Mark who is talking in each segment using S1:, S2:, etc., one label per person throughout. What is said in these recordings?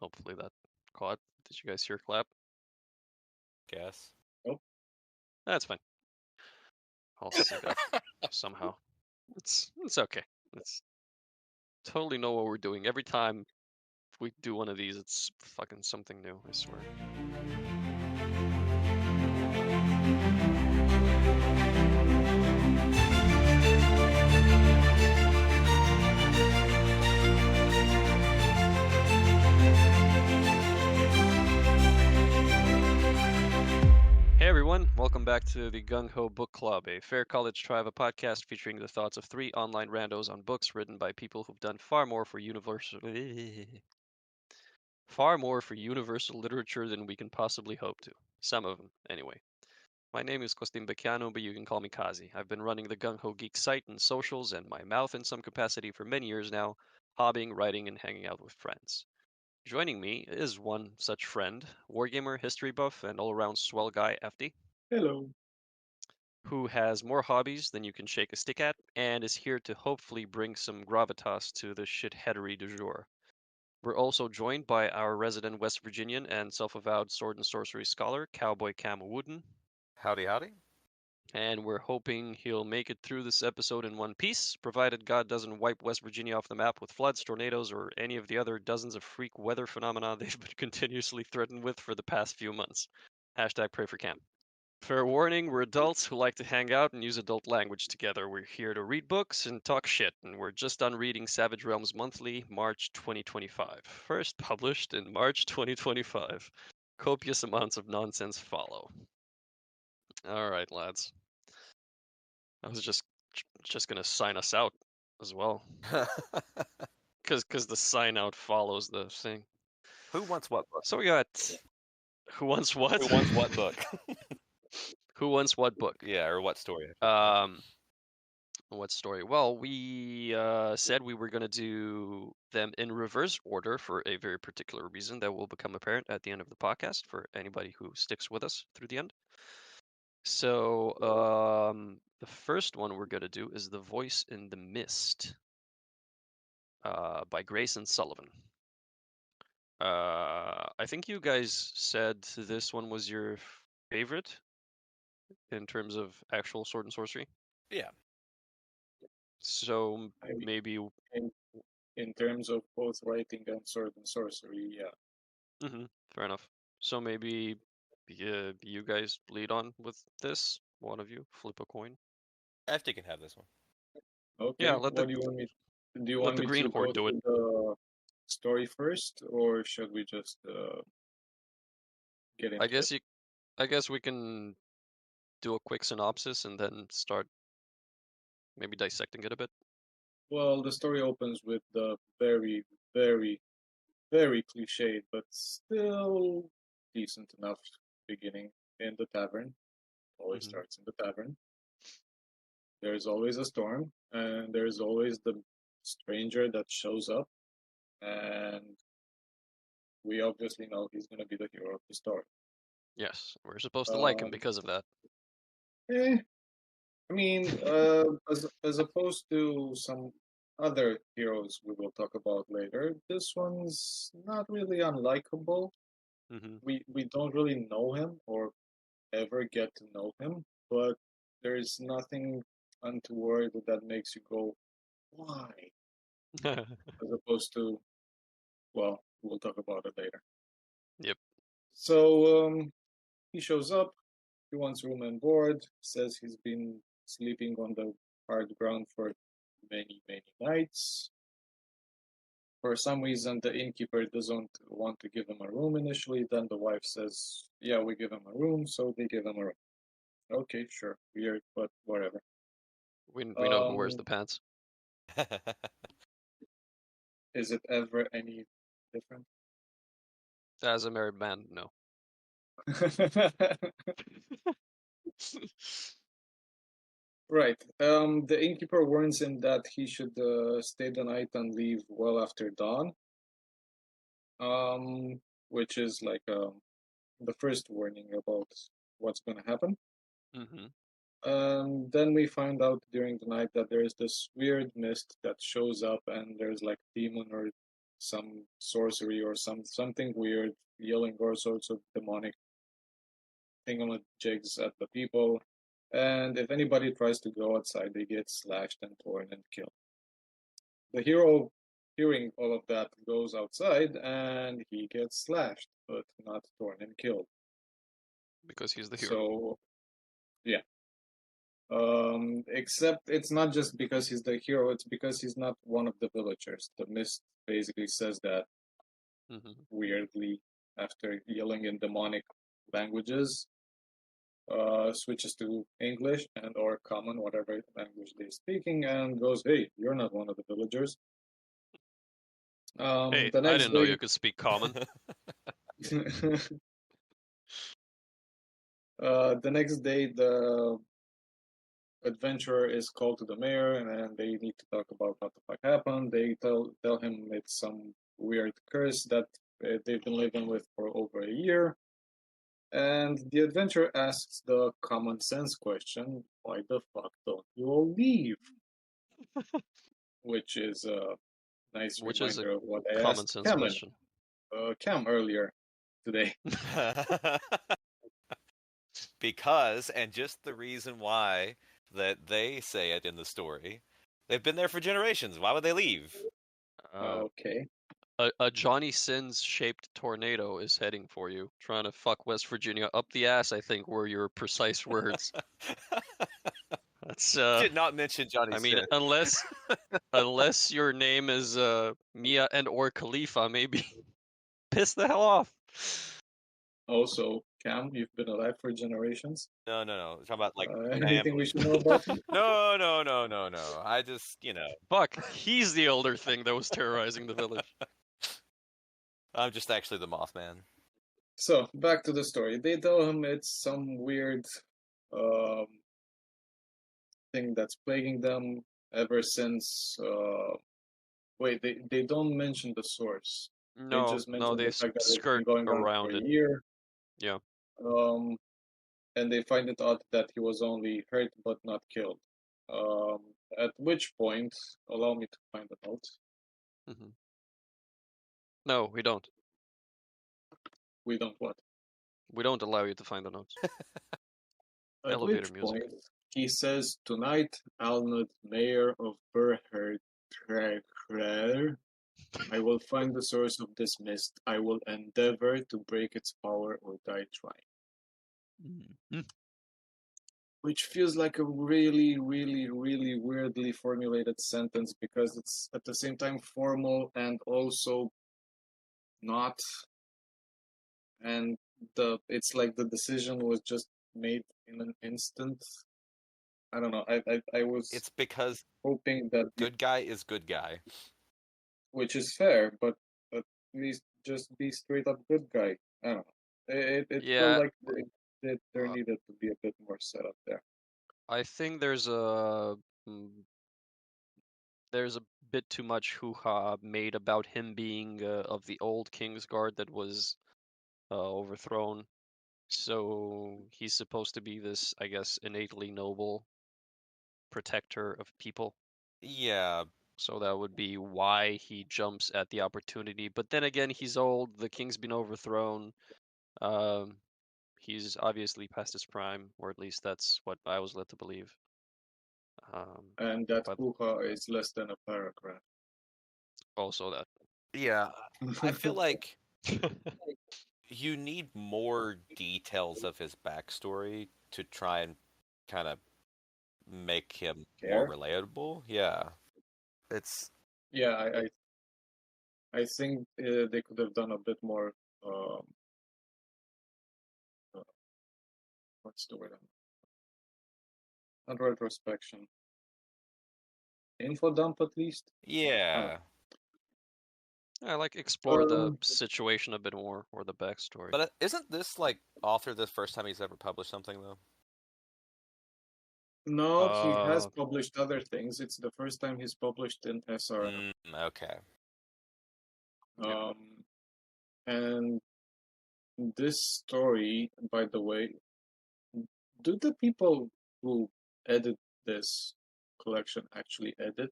S1: Hopefully that caught. Did you guys hear clap?
S2: Guess.
S3: Nope.
S1: That's fine. I'll sync up somehow. It's okay. It's totally know what we're doing. Every time we do one of these, it's fucking something new, I swear. Hey everyone, welcome back to the Gung-Ho Book Club, a fair college trivia podcast featuring the thoughts of 3 online randos on books written by people who've done far more for universal literature than we can possibly hope to. Some of them, anyway. My name is Costin Becchiano, but you can call me Kazi. I've been running the Gung-Ho Geek site and socials and my mouth in some capacity for many years now, hobbying, writing, and hanging out with friends. Joining me is one such friend, wargamer, history buff, and all-around swell guy, FD.
S3: Hello.
S1: Who has more hobbies than you can shake a stick at, and is here to hopefully bring some gravitas to the shitheadery du jour. We're also joined by our resident West Virginian and self-avowed sword and sorcery scholar, Cowboy Cam Wooden.
S2: Howdy, howdy.
S1: And we're hoping he'll make it through this episode in one piece, provided God doesn't wipe West Virginia off the map with floods, tornadoes, or any of the other dozens of freak weather phenomena they've been continuously threatened with for the past few months. Hashtag pray for Cam. Fair warning, we're adults who like to hang out and use adult language together. We're here to read books and talk shit, and we're just done reading Savage Realms Monthly, March 2025. First published in March 2025. Copious amounts of nonsense follow. Alright, lads. I was just gonna sign us out as well. Because the sign out follows the thing.
S2: Who wants what book?
S1: So we got... Who wants what?
S2: Who wants what book?
S1: Who wants what book?
S2: Yeah, or what story?
S1: What story? Well, we said we were going to do them in reverse order for a very particular reason that will become apparent at the end of the podcast for anybody who sticks with us through the end. So, the first one we're going to do is The Voice in the Mist by Grayson Sullivan. I think you guys said this one was your favorite in terms of actual sword and sorcery.
S2: Yeah.
S1: So maybe
S3: in terms of both writing and sword and sorcery, yeah.
S1: Fair enough. So maybe you guys lead on with this. One of you flip a coin.
S2: FD can have this one.
S3: Okay.
S1: Yeah,
S3: what do you want me? Do you
S1: let
S3: want
S1: the
S3: me
S1: green
S3: to
S1: horde
S3: go
S1: do it.
S3: through the story first, or should we just get into it?
S1: I guess we can do a quick synopsis and then start maybe dissecting it a bit.
S3: Well, the story opens with the very, very, very cliched, but still decent enough beginning in the tavern. Always starts in the tavern. There's always a storm, and there's always the stranger that shows up, and we obviously know he's going to be the hero of the story.
S1: Yes, we're supposed to like him because of that.
S3: I mean, as opposed to some other heroes we will talk about later, this one's not really unlikable. We don't really know him or ever get to know him, but there's nothing untoward that makes you go, why? As opposed to, well, we'll talk about it later.
S1: Yep.
S3: So he shows up. He wants room and board. Says he's been sleeping on the hard ground for many, many nights. For some reason, the innkeeper doesn't want to give him a room initially. Then the wife says, yeah, we give him a room, so they give him a room. Okay, sure. Weird, but whatever.
S1: We know who wears the pants.
S3: Is it ever any different?
S1: As a married man, no.
S3: Right. The innkeeper warns him that he should stay the night and leave well after dawn. Which is like the first warning about what's going to happen. Then we find out during the night that there is this weird mist that shows up, and there's like demon or some sorcery or something weird, yelling all sorts of demonic thingamajigs at the people. And if anybody tries to go outside, they get slashed and torn and killed. The hero, hearing all of that, goes outside and he gets slashed, but not torn and killed.
S1: Because he's the hero.
S3: So, yeah. Except it's not just because he's the hero, it's because he's not one of the villagers. The mist basically says that weirdly after yelling in demonic languages, switches to English and or common, whatever language they're speaking, and goes, "Hey, you're not one of the villagers."
S1: Hey,
S3: The
S1: I
S3: next
S1: didn't know
S3: day,
S1: you could speak common.
S3: the next day, the adventurer is called to the mayor, and they need to talk about what the fuck happened. They tell him it's some weird curse that they've been living with for over a year. And the adventurer asks the common sense question, why the fuck don't you all leave? Which is a nice
S1: Which is a
S3: reminder of what I
S1: common
S3: asked
S1: sense question.
S3: Cam earlier today.
S2: Because, and just the reason why that they say it in the story, they've been there for generations. Why would they leave?
S3: Okay.
S1: A Johnny Sins shaped tornado is heading for you, trying to fuck West Virginia up the ass, I think were your precise words. That's
S2: Did not mention Johnny
S1: I mean,
S2: Sins.
S1: unless your name is Mia and or Khalifa, maybe piss the hell off.
S3: Also, Cam, you've been alive for generations.
S2: No. Talking about like
S3: anything we should know about you?
S2: No. I just,
S1: Fuck, he's the older thing that was terrorizing the village.
S2: I'm just actually the Mothman.
S3: So, back to the story. They tell him it's some weird thing that's plaguing them ever since. Wait, they don't mention the source. They just mention
S1: they
S3: the fact that it's
S1: skirt
S3: been going on
S1: around
S3: for a
S1: it.
S3: year.
S1: Yeah.
S3: And they find it odd that he was only hurt but not killed. At which point, allow me to find the note.
S1: No, we don't.
S3: We don't what?
S1: We don't allow you to find the notes.
S3: At
S1: Elevator
S3: which
S1: music.
S3: point, he says, "Tonight, Alnud, mayor of Burher, I will find the source of this mist. I will endeavor to break its power or die trying." Which feels like a really, really, really weirdly formulated sentence because it's at the same time formal and also not. And it's like the decision was just made in an instant. I don't know. I was.
S2: It's because
S3: hoping that
S2: good guy is good guy,
S3: which is fair, but at least just be straight up good guy. I don't know. It felt like there needed to be a bit more setup there.
S1: I think there's a bit too much hoo-ha made about him being of the old Kingsguard that was overthrown. So he's supposed to be this, I guess, innately noble protector of people.
S2: Yeah.
S1: So that would be why he jumps at the opportunity. But then again, he's old. The king's been overthrown. He's obviously past his prime, or at least that's what I was led to believe.
S3: And that hoo-ha is less than a paragraph.
S1: Also that.
S2: Yeah. I feel like you need more details of his backstory to try and kind of make him more relatable. Yeah. It's...
S3: Yeah, I think they could have done a bit more what's the word? Not retrospection. Info dump, at least.
S2: Yeah.
S1: I like explore the situation a bit more, or the backstory.
S2: But isn't this like author the first time he's ever published something though?
S3: No, he has published other things. It's the first time he's published in SRM.
S2: Okay.
S3: And this story, by the way, do the people who edit this collection actually edit?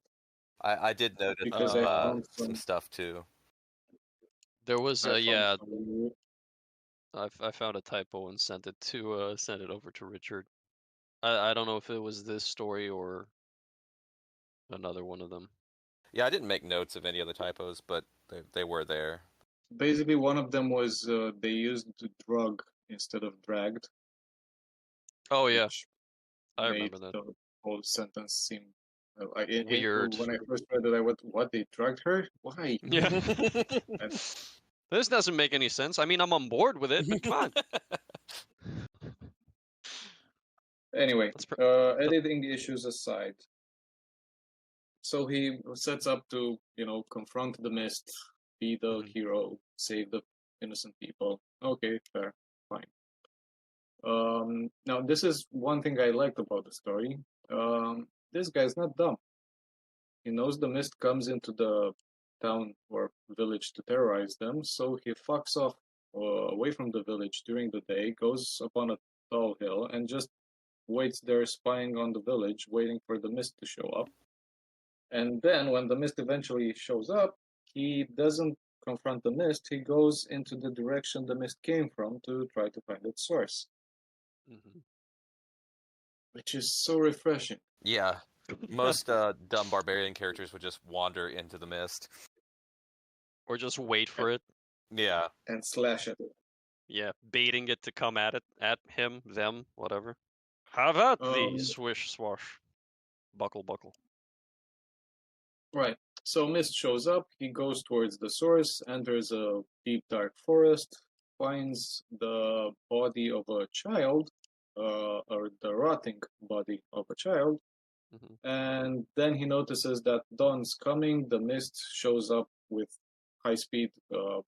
S2: I did notice
S3: because I found
S2: some stuff too.
S1: There was
S3: I
S1: I found a typo and sent it over to Richard. I don't know if it was this story or another one of them.
S2: Yeah, I didn't make notes of any of the typos, but they were there.
S3: Basically, one of them was they used drug instead of dragged.
S1: Oh yeah,
S3: which
S1: I
S3: made
S1: remember that.
S3: the whole sentence seem
S1: Weird.
S3: when I first read it, I went, "What? They drugged her? Why?"
S1: Yeah.
S3: And
S1: This doesn't make any sense. I mean, I'm on board with it, but come on.
S3: anyway, editing issues aside, so he sets up to confront the mist, be the hero, save the innocent people. Okay, fair, fine. Now this is one thing I liked about the story. This guy's not dumb. He knows the mist comes into the town or village to terrorize them, so he fucks off away from the village during the day, goes up on a tall hill, and just waits there spying on the village, waiting for the mist to show up. And then when the mist eventually shows up, he doesn't confront the mist, he goes into the direction the mist came from to try to find its source. Which is so refreshing.
S2: Yeah. Most dumb barbarian characters would just wander into the mist.
S1: Or just wait for it.
S2: Yeah.
S3: And slash it.
S1: Yeah, baiting it to come at him, them, whatever. Have at thee, swish, swash. Buckle, buckle.
S3: Right. So Mist shows up, he goes towards the source, enters a deep dark forest, finds the body of a child, or the rotting body of a child, and then he notices that dawn's coming, the Mist shows up with high speed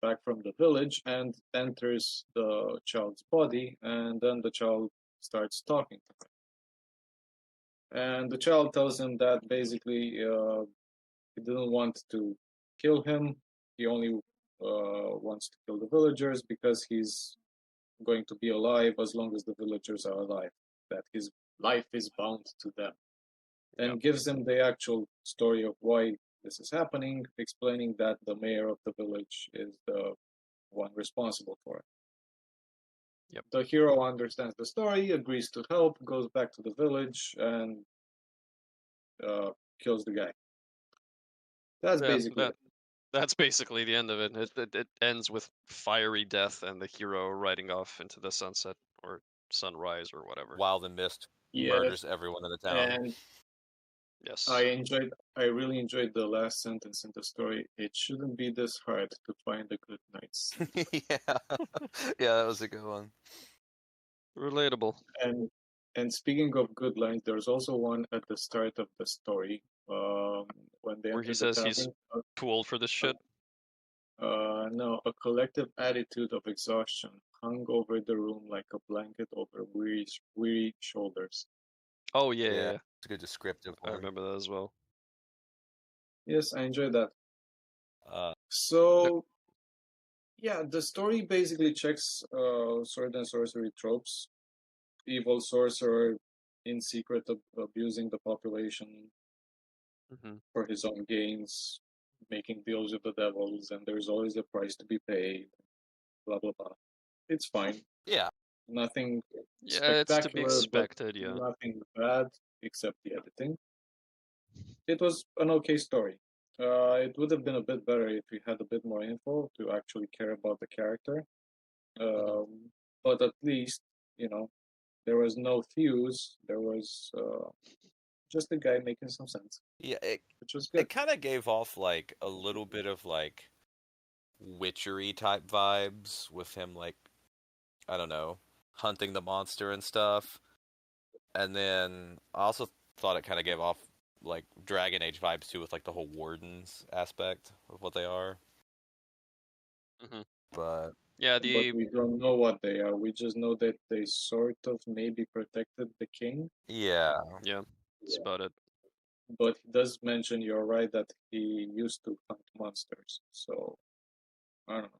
S3: back from the village and enters the child's body, and then the child starts talking to him. And the child tells him that basically he didn't want to kill him. He only wants to kill the villagers because he's going to be alive as long as the villagers are alive. That his life is bound to them. And gives him the actual story of why this is happening, explaining that the mayor of the village is the one responsible for it.
S1: Yep.
S3: The hero understands the story, agrees to help, goes back to the village, and kills the guy. That's basically it.
S1: That's basically the end of it. It ends with fiery death and the hero riding off into the sunset or sunrise or whatever.
S2: While the mist murders everyone in the town.
S3: And
S1: yes,
S3: I really enjoyed the last sentence in the story. It shouldn't be this hard to find the good knights.
S2: Yeah, that was a good one.
S1: Relatable.
S3: And speaking of good lines, there's also one at the start of the story when they
S1: where he says he's too old for this shit.
S3: No, a collective attitude of exhaustion hung over the room like a blanket over weary shoulders.
S1: Oh yeah.
S2: It's a good descriptive one.
S1: I remember that as well.
S3: Yes, I enjoyed that. So, yeah, the story basically checks sword and sorcery tropes. Evil sorcerer in secret abusing the population for his own gains, making deals with the devils, and there's always a price to be paid, blah, blah, blah. It's fine.
S2: Yeah.
S3: Nothing
S1: spectacular, it's to be expected,
S3: but nothing bad except the editing. It was an okay story. It would have been a bit better if we had a bit more info to actually care about the character. But at least, there was no fuse. There was just a guy making some sense.
S2: Yeah,
S3: which was good.
S2: It kind of gave off like a little bit of like witchery type vibes with him, like, I don't know, hunting the monster and stuff. And then I also thought it kind of gave off like Dragon Age vibes too, with like the whole wardens aspect of what they are. But
S1: yeah,
S3: but we don't know what they are. We just know that they sort of maybe protected the king.
S2: Yeah,
S1: that's about it.
S3: But he does mention, you're right, that he used to hunt monsters. So I don't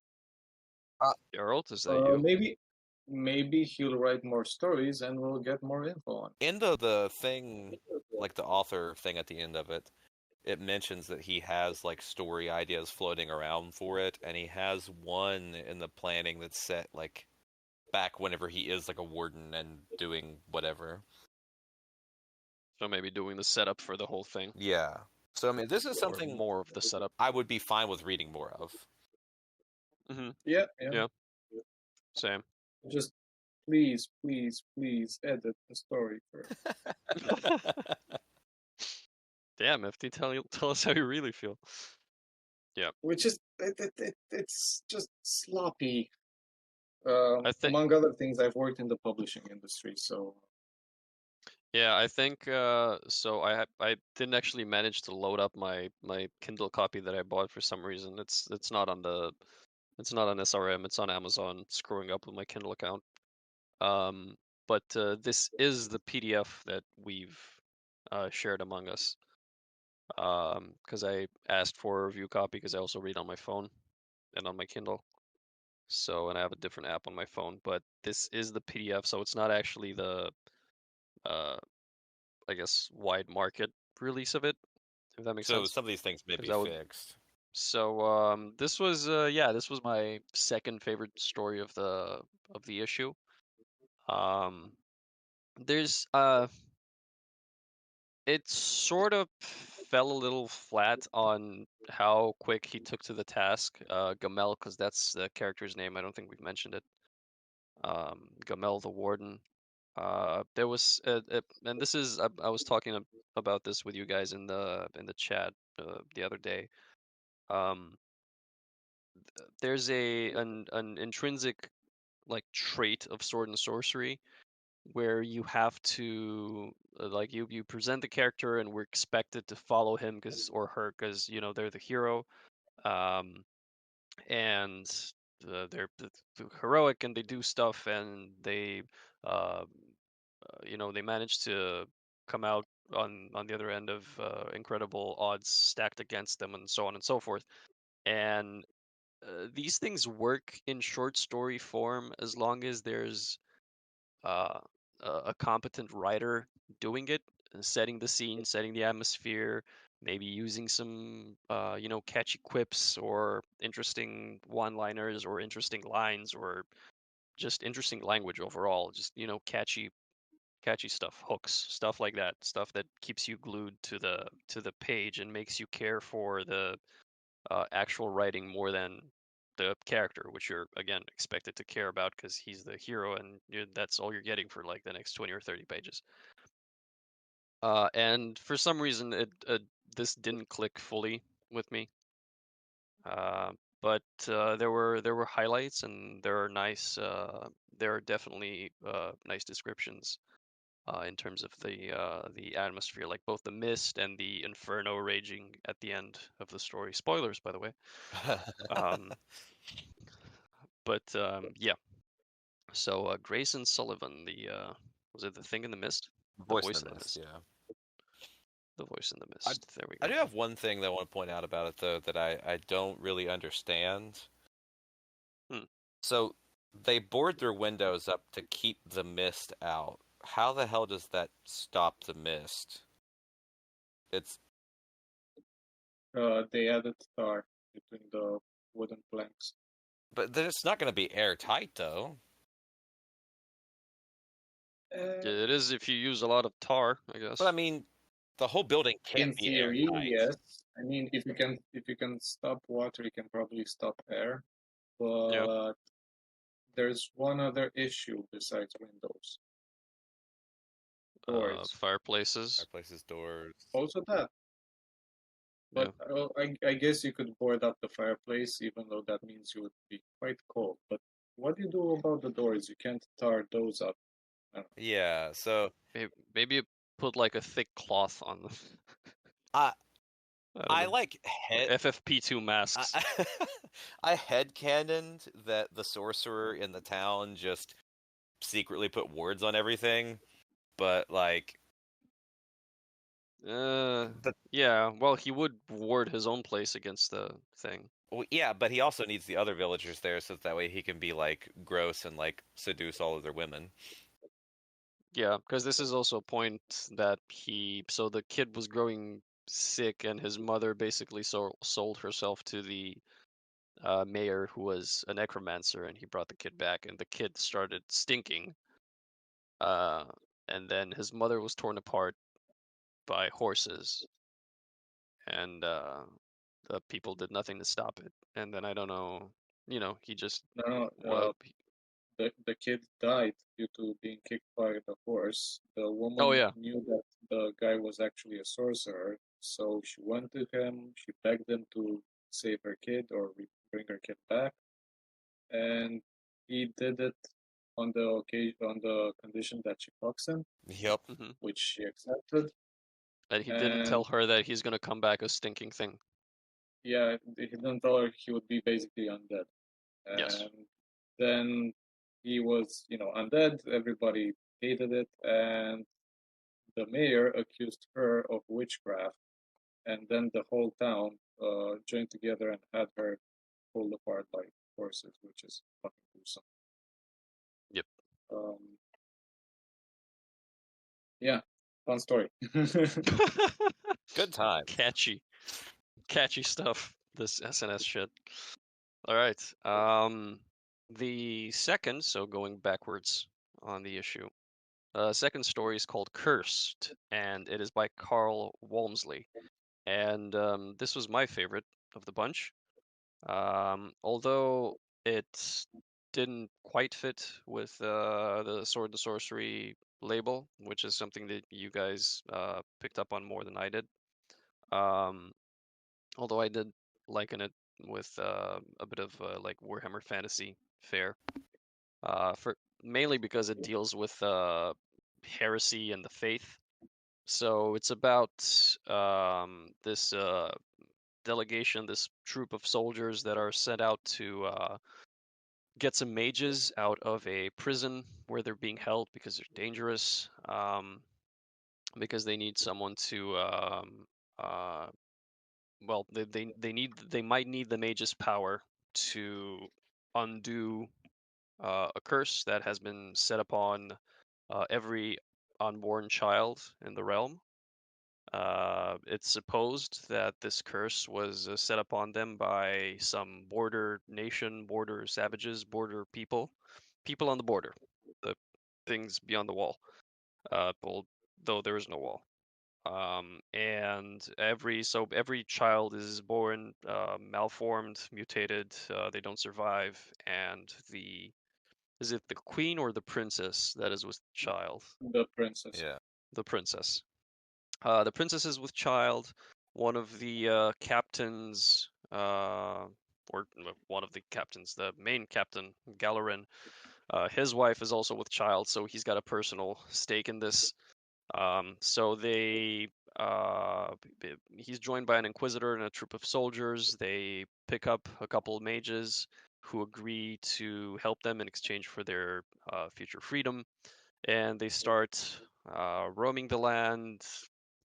S3: know.
S1: Geralt, is that you?
S3: Maybe he'll write more stories and we'll get more info on.
S2: End of the thing, like the author thing at the end of it, it mentions that he has like story ideas floating around for it, and he has one in the planning that's set like back whenever he is like a warden and doing whatever.
S1: So maybe doing the setup for the whole thing.
S2: Yeah. So I mean, this is something
S1: more of the setup.
S2: I would be fine with reading more of.
S1: Mm-hmm.
S3: Yeah.
S1: Same.
S3: Just please edit the story first.
S1: Damn, FD, tell us how you really feel. Yeah.
S3: Which is it's just sloppy.
S1: Among
S3: other things, I've worked in the publishing industry, so.
S1: Yeah, I think so. I didn't actually manage to load up my Kindle copy that I bought for some reason. It's not on SRM. It's on Amazon. Screwing up with my Kindle account. But this is the PDF that we've shared among us. Because I asked for a review copy because I also read on my phone and on my Kindle. So, and I have a different app on my phone. But this is the PDF, so it's not actually the I guess, wide market release of it, if that makes sense.
S2: So some of these things may be fixed.
S1: So this was this was my second favorite story of the issue. There's it sort of fell a little flat on how quick he took to the task. Gamel, because that's the character's name. I don't think we've mentioned it. Gamel the Warden. There was, and this is I was talking about this with you guys in the chat the other day. There's an intrinsic like trait of sword and sorcery where you have to like you present the character and we're expected to follow him or her because they're the hero, and they're heroic and they do stuff and they they manage to come out on the other end of incredible odds stacked against them and so on and so forth. And these things work in short story form as long as there's a competent writer doing it, setting the scene, setting the atmosphere, maybe using some catchy quips or interesting one-liners or interesting lines or just interesting language overall. Just catchy stuff, hooks, stuff like that, stuff that keeps you glued to the page and makes you care for the actual writing more than the character, which you're again expected to care about because he's the hero and that's all you're getting for like the next 20 or 30 pages. And for some reason, this didn't click fully with me. But there were highlights and there are definitely nice descriptions. In terms of the atmosphere, like both the mist and the inferno raging at the end of the story. Spoilers, by the way. But yeah. So Grayson Sullivan, was it the thing in the mist?
S2: The voice in the mist, yeah.
S1: The voice in the mist. There we go.
S2: I do have one thing that I want to point out about it though that I don't really understand. So they board their windows up to keep the mist out. How the hell does that stop the mist?
S3: They added tar between the wooden planks.
S2: But then it's not going to be airtight, though.
S1: It is if you use a lot of tar, I guess.
S2: But I mean, the whole building can't be
S3: theory,
S2: airtight.
S3: Yes. I mean, if you can stop water, you can probably stop air. But there's one other issue besides windows. Doors.
S1: Fireplaces.
S2: Doors.
S3: Also that. But I guess you could board up the fireplace, even though that means you would be quite cold. But what do you do about the doors? You can't tar those up.
S2: Yeah, so
S1: maybe you put like a thick cloth on them.
S2: I like
S1: FFP2 masks.
S2: I headcanoned that the sorcerer in the town just secretly put wards on everything, but like
S1: yeah, well, he would ward his own place against the thing.
S2: Well, yeah, but he also needs the other villagers there so that way he can be like gross and like seduce all of their women.
S1: Yeah, because this is also a point that so the kid was growing sick, and his mother basically sold herself to the mayor, who was a necromancer, and he brought the kid back, and the kid started stinking. And then his mother was torn apart by horses, and the people did nothing to stop it. And then I don't know, he just
S3: No, the kid died due to being kicked by the horse. The
S1: oh
S3: woman
S1: yeah,
S3: knew that the guy was actually a sorcerer, so she went to him. She begged him to save her kid or bring her kid back, and he did it on the condition that she fucks him,
S2: Yep.
S3: which she accepted.
S1: and he didn't tell
S3: And
S1: her that he's gonna come back a stinking thing.
S3: yeah, he didn't tell her he would be basically undead.
S1: Yes.
S3: And then he was, undead. Everybody hated it, and the mayor accused her of witchcraft. And then the whole town joined together and had her pulled apart by horses, which is fucking gruesome.
S1: Yep.
S3: Yeah, fun story.
S2: Good time.
S1: Catchy stuff. This SNS shit. All right. The second, so going backwards on the issue. Second story is called Cursed, and it is by Carl Walmsley. And this was my favorite of the bunch. Although it didn't quite fit with the Sword and Sorcery label, which is something that you guys picked up on more than I did. Although I did liken it with a bit of like Warhammer Fantasy fare, for mainly because it deals with heresy and the faith. So it's about this delegation, this troop of soldiers that are sent out to get some mages out of a prison where they're being held because they're dangerous, because they need someone to uh, well, they might need the mage's power to undo a curse that has been set upon every unborn child in the realm. It's supposed that this curse was set upon them by some border nation, border savages, border people on the border, the things beyond the wall. Well, though there is no wall. And every child is born malformed, mutated. They don't survive, and is it the queen or the princess that is with the child?
S3: The princess.
S2: Yeah.
S1: The princess. The princess is with child. One of the captains, or one of the captains, the main captain, Galerin, his wife is also with child, so he's got a personal stake in this. So he's joined by an inquisitor and a troop of soldiers. They pick up a couple of mages who agree to help them in exchange for their future freedom, and they start roaming the land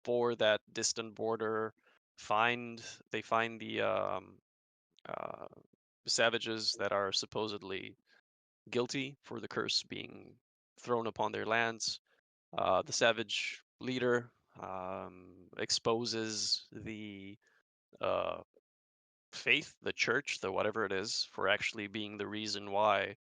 S1: for that distant border. They find uh, the savages that are supposedly guilty for the curse being thrown upon their lands. The savage leader exposes the uh, faith, the church, the whatever it is, for actually being the reason why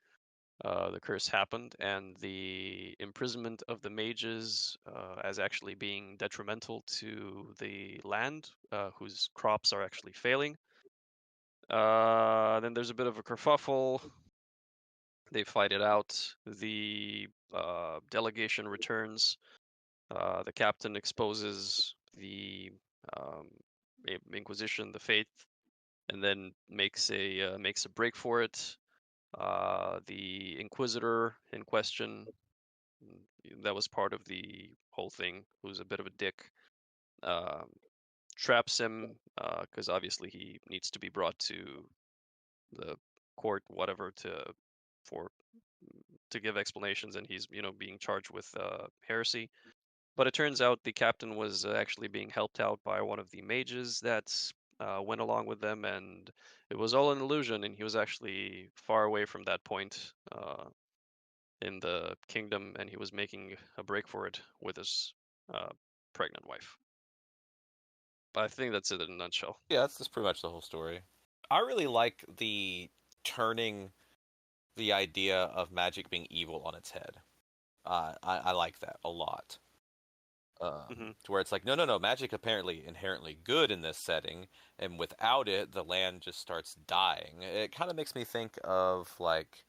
S1: the curse happened, and the imprisonment of the mages as actually being detrimental to the land, whose crops are actually failing. Then there's a bit of a kerfuffle. They fight it out. The delegation returns. The captain exposes the um, Inquisition, the faith, and then makes a break for it. The Inquisitor in question, that was part of the whole thing, who's a bit of a dick, uh, traps him because obviously he needs to be brought to the court, whatever, for to give explanations, and he's being charged with heresy. But it turns out the captain was actually being helped out by one of the mages that went along with them, and it was all an illusion, and he was actually far away from that point in the kingdom, and he was making a break for it with his pregnant wife. I think that's it in a nutshell.
S2: Yeah, that's pretty much the whole story. I really like the turning the idea of magic being evil on its head. I like that a lot. To where it's like, no, magic apparently inherently good in this setting, and without it, the land just starts dying. It kind of makes me think of like,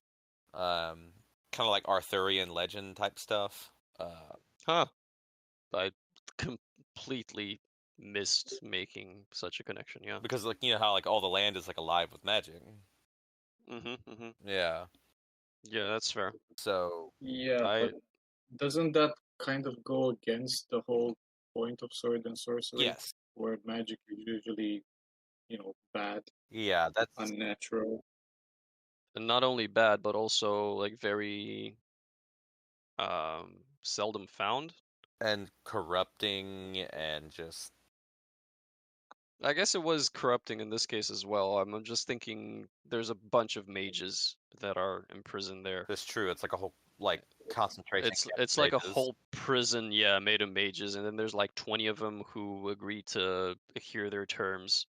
S2: kind of like Arthurian legend type stuff.
S1: Huh. I completely missed making such a connection, yeah.
S2: Because like, you know how like all the land is like alive with magic. Yeah.
S1: Yeah, that's fair.
S2: So
S3: yeah, but doesn't that kind of go against the whole point of sword and sorcery?
S2: Yes.
S3: Where magic is usually, bad.
S2: Yeah, that's
S3: unnatural.
S1: And not only bad, but also like very seldom found.
S2: And corrupting and just...
S1: I guess it was corrupting in this case as well. I'm just thinking there's a bunch of mages that are imprisoned there.
S2: That's true. It's like a whole like concentration camp
S1: It's
S2: of
S1: like a
S2: mages.
S1: whole prison, yeah, made of mages, and then there's like 20 of them who agree to hear their terms,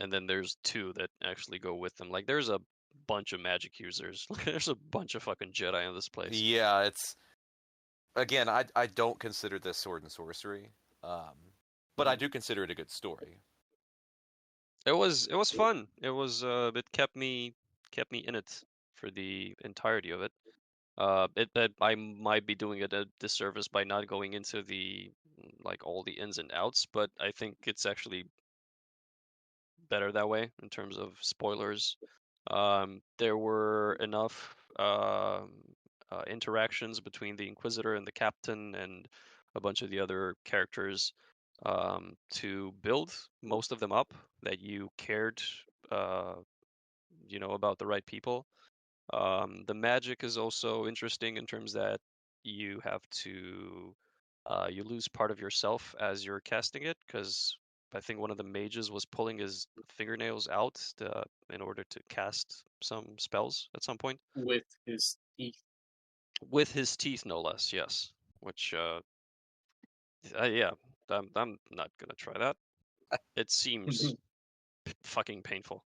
S1: and then there's 2 that actually go with them. Like there's a bunch of magic users. There's a bunch of fucking Jedi in this place.
S2: Yeah, it's... Again, I don't consider this sword and sorcery, but I do consider it a good story.
S1: It was fun. It kept me in it for the entirety of it. I might be doing it a disservice by not going into the like all the ins and outs, but I think it's actually better that way in terms of spoilers. There were enough interactions between the Inquisitor and the Captain and a bunch of the other characters to build most of them up that you cared, about the right people. The magic is also interesting in terms that you have to you lose part of yourself as you're casting it, because I think one of the mages was pulling his fingernails out in order to cast some spells at some point.
S3: With his teeth.
S1: With his teeth, no less, yes. Which, yeah, I'm not gonna try that. It seems fucking painful.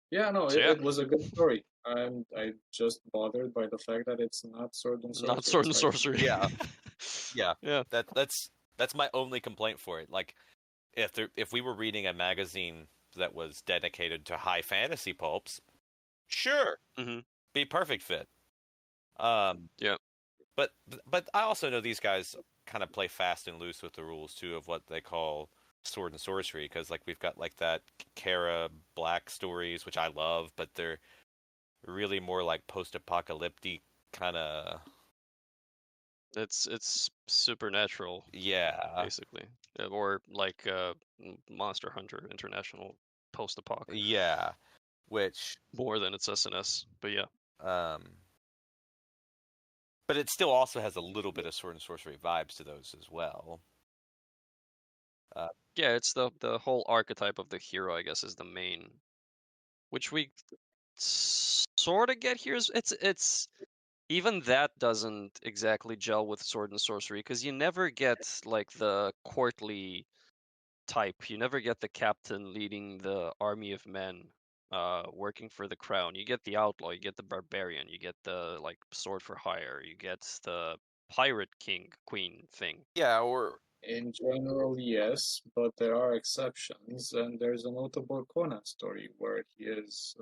S3: Yeah, no,
S1: So,
S3: it was a good story. And I just bothered by the fact that it's not sword and sorcery.
S1: Not sword and sorcery.
S2: Yeah.
S1: Yeah.
S2: That's my only complaint for it. Like, if we were reading a magazine that was dedicated to high fantasy pulps, sure, be perfect fit.
S1: Yeah.
S2: But I also know these guys kind of play fast and loose with the rules too of what they call sword and sorcery, because like we've got like that Kara Black stories, which I love, but they're really more like post-apocalyptic kind of...
S1: It's supernatural.
S2: Yeah.
S1: Basically. Or like Monster Hunter International post-apoc.
S2: Yeah. Which...
S1: more than its SNS, but yeah.
S2: But it still also has a little bit of sword and sorcery vibes to those as well.
S1: Yeah, it's the whole archetype of the hero, I guess, is the main, which we sort of get here. It's even that doesn't exactly gel with sword and sorcery, because you never get like the courtly type. You never get the captain leading the army of men, working for the crown. You get the outlaw, you get the barbarian, you get the like sword for hire, you get the pirate king queen thing.
S2: Yeah, or
S3: in general, yes, but there are exceptions, and there's a notable Conan story where he is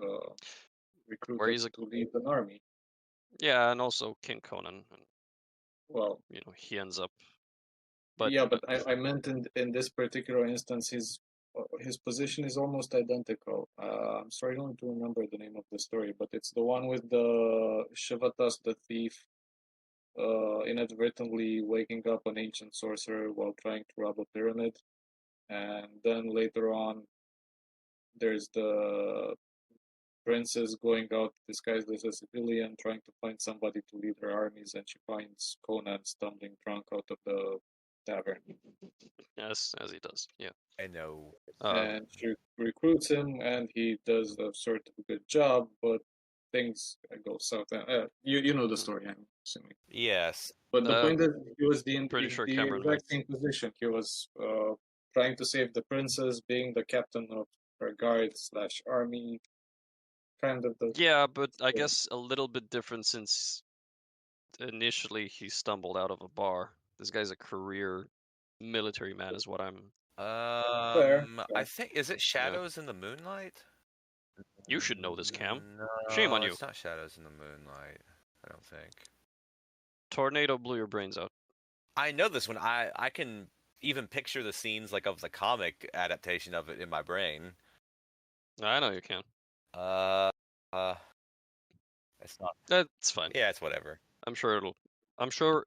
S3: recruited to lead an army.
S1: Yeah, and also King Conan.
S3: Well,
S1: he ends up. But
S3: yeah, but I meant in this particular instance, his position is almost identical. I'm sorry, I don't remember the name of the story, but it's the one with the Shivatas the thief inadvertently waking up an ancient sorcerer while trying to rob a pyramid. And then later on, there's the princess going out disguised as a civilian, trying to find somebody to lead her armies, and she finds Conan stumbling drunk out of the tavern.
S1: Yes, as he does. Yeah.
S2: I know.
S3: And she recruits him, and he does a sort of good job, but things go south. You know the story, I'm assuming.
S2: Yes.
S3: But the point is, he was the
S1: pretty sure
S3: exact same position. He was trying to save the princess, being the captain of her guard/army, kind of the.
S1: Yeah, but I guess a little bit different since initially he stumbled out of a bar. This guy's a career military man, is what I'm.
S3: Fair.
S2: I think is it Shadows in the Moonlight?
S1: You should know this, Cam.
S2: No,
S1: Shame on you.
S2: it's not Shadows in the Moonlight. I don't think.
S1: Tornado blew your brains out.
S2: I know this one. I can even picture the scenes like of the comic adaptation of it in my brain.
S1: I know you can.
S2: It's not.
S1: That's fine.
S2: Yeah, it's whatever.
S1: I'm sure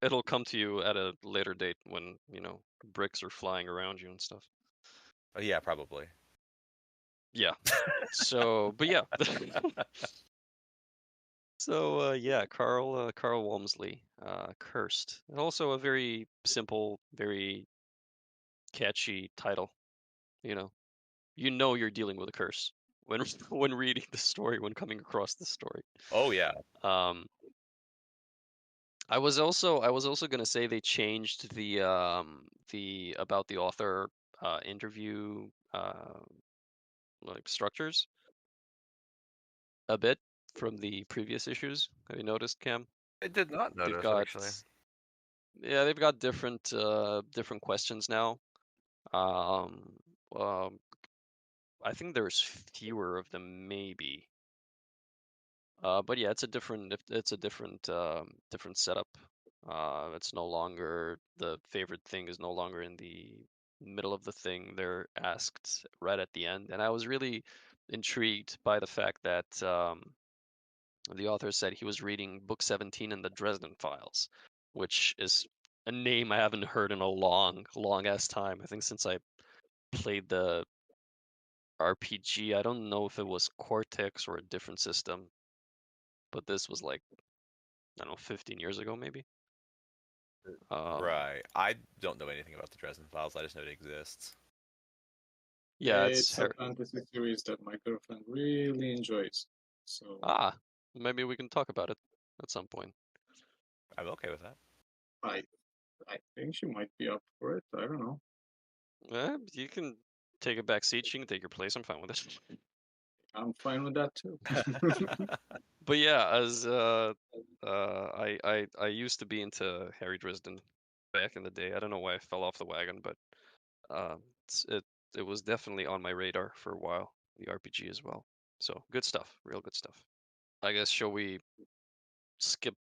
S1: it'll come to you at a later date when, bricks are flying around you and stuff.
S2: Oh yeah, probably.
S1: Yeah. So, but yeah. So, yeah, Carl Walmsley, Cursed. And also a very simple, very catchy title. You know you're dealing with a curse when reading the story, when coming across the story.
S2: Oh yeah.
S1: I was also gonna say they changed the about the author interview like structures a bit from the previous issues. Have you noticed, Cam?
S2: I did not notice actually.
S1: Yeah, they've got different questions now. I think there's fewer of them, maybe. But yeah, it's a different different setup. It's no longer the favorite thing is no longer in the middle of the thing. They're asked right at the end, and I was really intrigued by the fact that the author said he was reading book 17 in the Dresden Files, which is a name I haven't heard in a long ass time. I think since I played the RPG. I don't know if it was Cortex or a different system, but this was like, I don't know, 15 years ago maybe.
S2: Right. I don't know anything about the Dresden Files. I just know it exists.
S1: Yeah,
S3: it's a fantasy series that my girlfriend really enjoys. So
S1: maybe we can talk about it at some point.
S2: I'm okay with that.
S3: I think she might be up for it. I don't know.
S1: You can take a back seat. She can take your place. I'm fine with it.
S3: I'm fine with that too.
S1: But yeah, as I used to be into Harry Dresden back in the day. I don't know why I fell off the wagon, but it was definitely on my radar for a while. The RPG as well. So good stuff, real good stuff. I guess shall we skip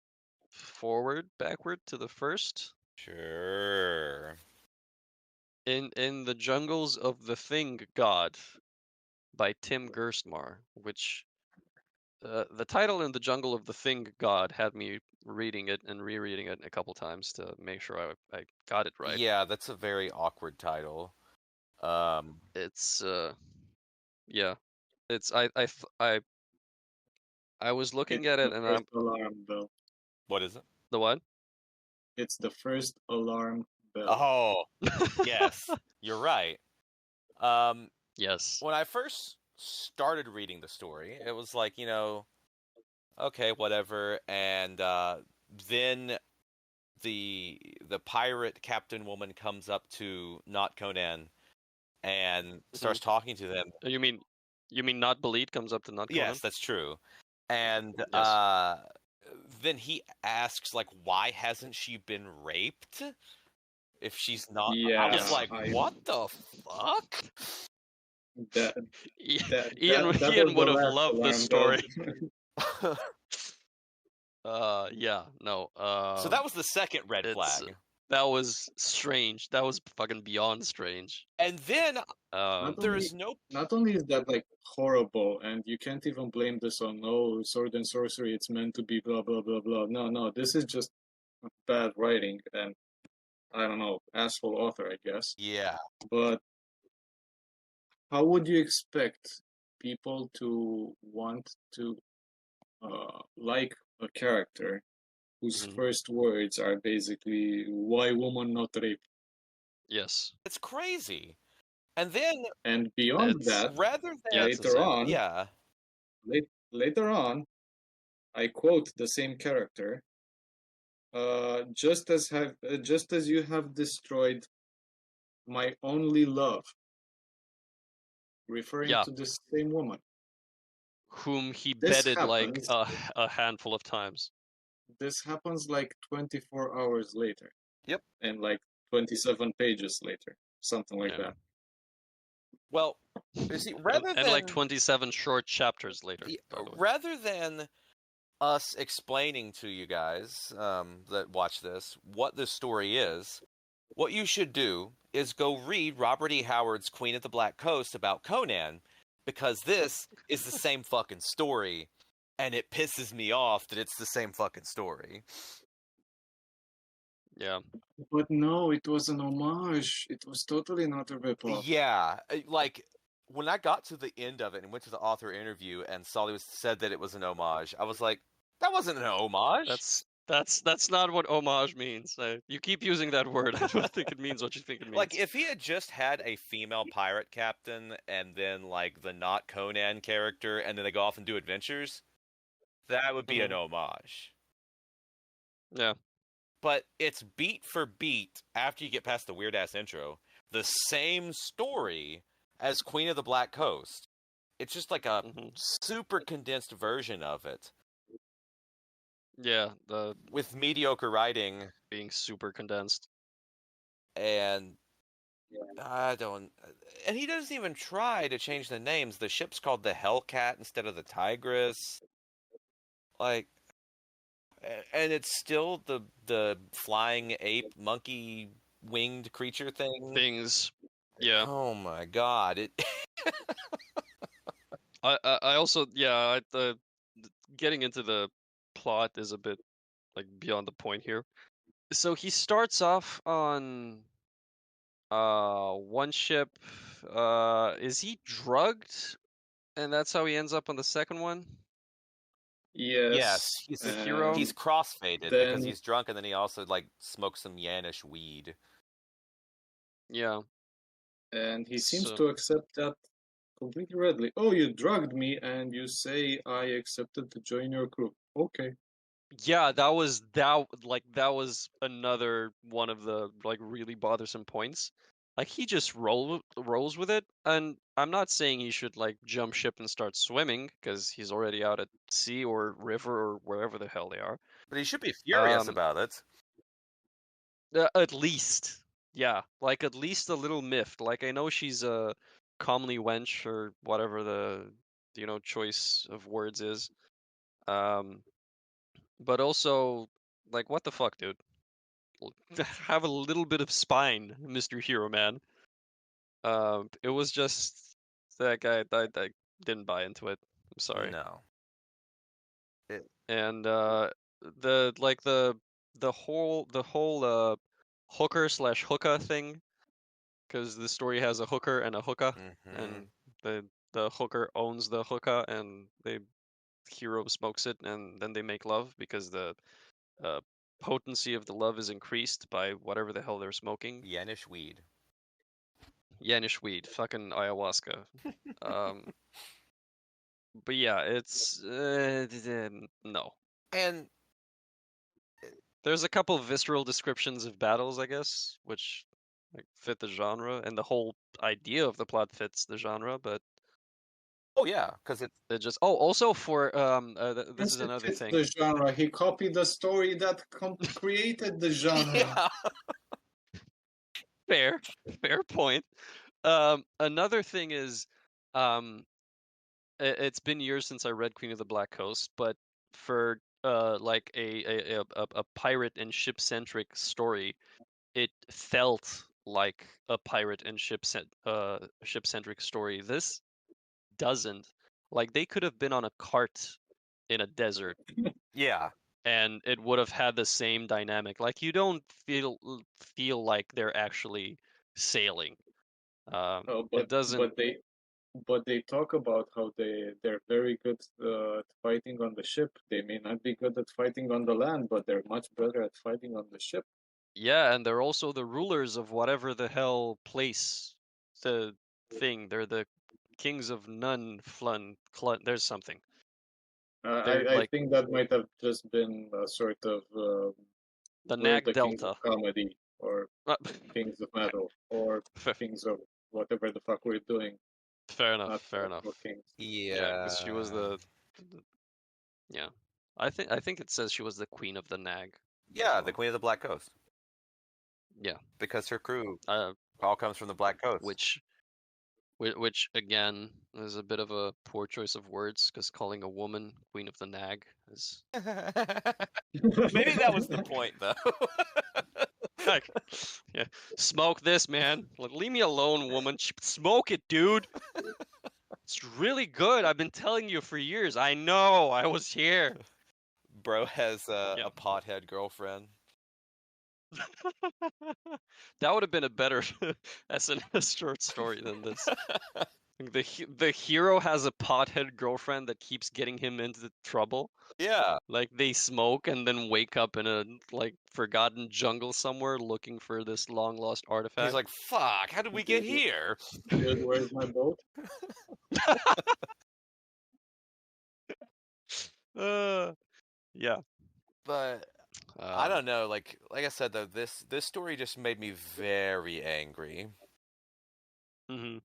S1: backward to the first?
S2: Sure.
S1: In the Jungles of the Thing God by Tim Gerstmar, which the title In the Jungle of the Thing God had me reading it and rereading it a couple times to make sure I got it right.
S2: Yeah, that's a very awkward title.
S1: It's yeah. It's I was looking at it and I'm
S3: alarm bell.
S2: What is it?
S1: The what?
S3: It's the first alarm bell.
S2: Oh, yes. You're right.
S1: Yes.
S2: When I first started reading the story, it was like, okay, whatever, and then the pirate captain woman comes up to not Conan and starts talking to them.
S1: You mean not Belit comes up to not Conan?
S2: Yes, that's true. And
S1: yes.
S2: Then he asks, like, why hasn't she been raped? If she's not,
S3: yeah,
S2: I was like, what the fuck?
S1: Ian would have loved this story. Yeah, no.
S2: So that was the second red flag.
S1: That was strange. That was fucking beyond strange.
S2: And then
S3: not only is that like horrible, and you can't even blame this on sword and sorcery. It's meant to be blah blah blah blah. No, this is just bad writing, and I don't know, asshole author, I guess.
S2: Yeah.
S3: But how would you expect people to want to like a character whose first words are basically "Why woman not rape?"
S1: Yes,
S2: it's crazy. And then,
S3: beyond that,
S2: rather than
S3: later on, I quote the same character. Just as you have destroyed my only love, referring to the same woman.
S1: Whom he
S3: This
S1: bedded like
S3: happens,
S1: a handful of times.
S3: This happens like 24 hours later.
S2: Yep.
S3: And like 27 pages later. Something like that.
S2: Well, you see, rather than
S1: like 27 short chapters later.
S2: Rather than us explaining to you guys that watch this what this story is, what you should do is go read Robert E. Howard's Queen of the Black Coast about Conan, because this is the same fucking story, and it pisses me off that it's the same fucking story.
S1: Yeah.
S3: But no, it was an homage. It was totally not a ripoff.
S2: Yeah, like when I got to the end of it and went to the author interview and Sullivan said that it was an homage, I was like, that wasn't an homage.
S1: That's not what homage means. You keep using that word. I don't think it means what you think it means.
S2: Like, if he had just had a female pirate captain and then, like, the not Conan character, and then they go off and do adventures, that would be an homage.
S1: Yeah.
S2: But it's beat for beat, after you get past the weird-ass intro, the same story as Queen of the Black Coast. It's just like a super condensed version of it.
S1: Yeah,
S2: with mediocre writing
S1: being super condensed.
S2: And I don't... And he doesn't even try to change the names. The ship's called the Hellcat instead of the Tigress. Like... And it's still the flying ape, monkey, winged creature thing.
S1: Things. Yeah.
S2: Oh my god. It...
S1: I also... Yeah, getting into the plot is a bit like beyond the point here. So he starts off on one ship. Is he drugged? And that's how he ends up on the second one?
S2: Yes, he's
S1: the hero.
S2: He's crossfaded because he's drunk, and then he also like smokes some Yanish weed.
S1: Yeah.
S3: And he seems to accept that completely readily. Oh, you drugged me, and you say I accepted to join your crew. Okay.
S1: Yeah, that was another one of the like really bothersome points. Like he just rolls with it, and I'm not saying he should like jump ship and start swimming because he's already out at sea or river or wherever the hell they are.
S2: But he should be furious about it.
S1: At least, yeah, like at least a little miffed. Like I know she's a comely wench or whatever the choice of words is. But also, like, what the fuck, dude? Have a little bit of spine, Mr. Hero Man. It was just that guy. I didn't buy into it. I'm sorry.
S2: No.
S1: And the whole hooker / hookah thing, because the story has a hooker and a hookah, and the hooker owns the hookah, and the hero smokes it, and then they make love because the potency of the love is increased by whatever the hell they're smoking.
S2: Yanish weed.
S1: Yanish weed. Fucking ayahuasca. But yeah, it's no.
S2: And
S1: there's a couple of visceral descriptions of battles, I guess, which like fit the genre, and the whole idea of the plot fits the genre, but
S2: oh yeah, because it
S1: just also for this is another thing.
S3: The genre, he copied the story that created the genre.
S2: Yeah.
S1: Fair point. Another thing is, it's been years since I read Queen of the Black Coast, but for like a pirate and ship centric story, it felt like a pirate and ship centric story. This doesn't. Like they could have been on a cart in a desert.
S2: Yeah.
S1: And it would have had the same dynamic. Like you don't feel like they're actually sailing. It doesn't.
S3: But they talk about how they're very good at fighting on the ship. They may not be good at fighting on the land, but they're much better at fighting on the ship.
S1: Yeah, and they're also the rulers of whatever the hell place the thing. They're the kings of Nun Flun. There's something.
S3: I think that might have just been a sort of
S1: the Nag
S3: the
S1: Delta
S3: comedy. or Kings of Metal, or Kings of whatever the fuck we're doing.
S1: Fair enough. Fair enough.
S3: Kings.
S1: Yeah, because she was the yeah. I think it says she was the queen of the Nag.
S2: Yeah, the queen of the Black Coast.
S1: Yeah,
S2: because her crew all comes from the Black Coast.
S1: Which again is a bit of a poor choice of words, because calling a woman queen of the Nag is
S2: maybe that was the point, though.
S1: like, yeah, smoke this, man. Like, leave me alone, woman. Smoke it, dude. It's really good. I've been telling you for years. I know. I was here.
S2: Bro has a pothead girlfriend.
S1: That would have been a better SNS short story than this. The hero has a pothead girlfriend that keeps getting him into trouble.
S2: Yeah.
S1: Like, they smoke and then wake up in a forgotten jungle somewhere looking for this long lost artifact.
S2: He's like, "Fuck! How did we get here?
S3: Dude, where's my boat?"
S1: Yeah.
S2: But I don't know. Like I said, though, this story just made me very angry.
S1: Mm-hmm.